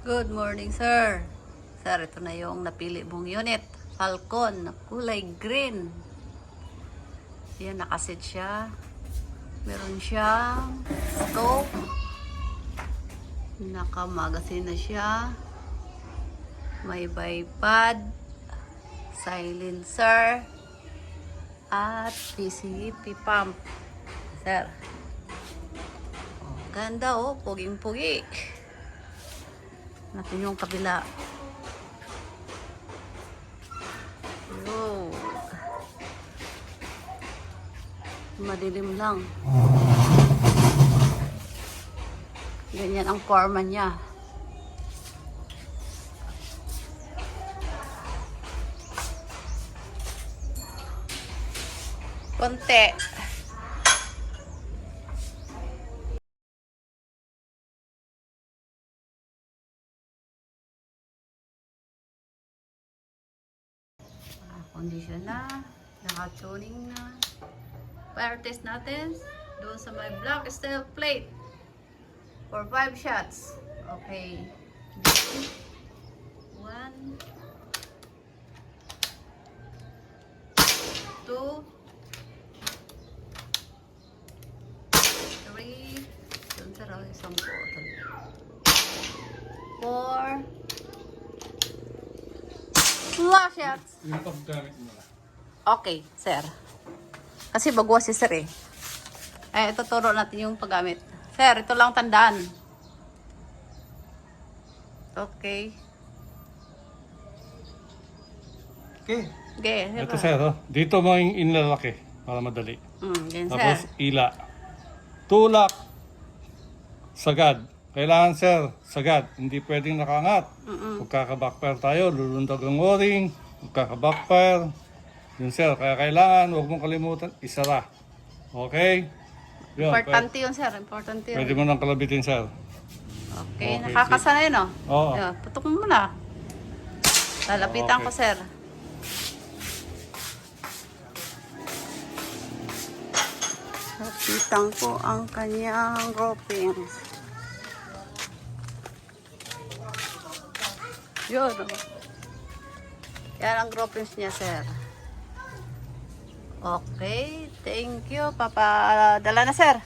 Good morning, sir. Sir, ito na yung napili mong unit. Falcon na kulay green. Yan, nakasit siya. Meron siyang scope. Naka-magazine na siya. May bipod, silencer, at PCP pump. Sir. Oh, ganda oh, puging-pugi. Natin yung kabila. Yo. Madilim lang. Ganyan ang forma niya. Konti. Condition na. Naka-tuning na. Fire test natin. Doon sa may black steel plate. For 5 shots. Okay. 1 2 3 doon sa raw isang bottle. 4 flash shots. Yung paggamit mo na. Okay, sir. Kasi bagwas si sir eh. Ituturo natin yung paggamit. Sir, ito lang tandaan. Okay. Okay. Okay, Ito sir, oh. Dito mo yung inlalaki para madali. Yan, Tapos sir. ila. Tulak. Sagad. Kailangan sir, sagad. Hindi pwedeng nakangat. Magkaka-backfire tayo, lulundag ang o-ring. Magkaka-backfire. Yun sir, kaya kailangan, huwag mong kalimutan, isara. Okay? Yun, Importante yun, sir. Importante yun. pwede mo nang kalabitin sir. Okay, Okay, nakakasanay, no? Oo. Ayan, putok mo muna. Lalapitan Okay. ko, sir. Lapitan ko ang kanyang ropings. Yun, oh. Yan ang ropings niya, sir. Okay, thank you. Papadala na, sir.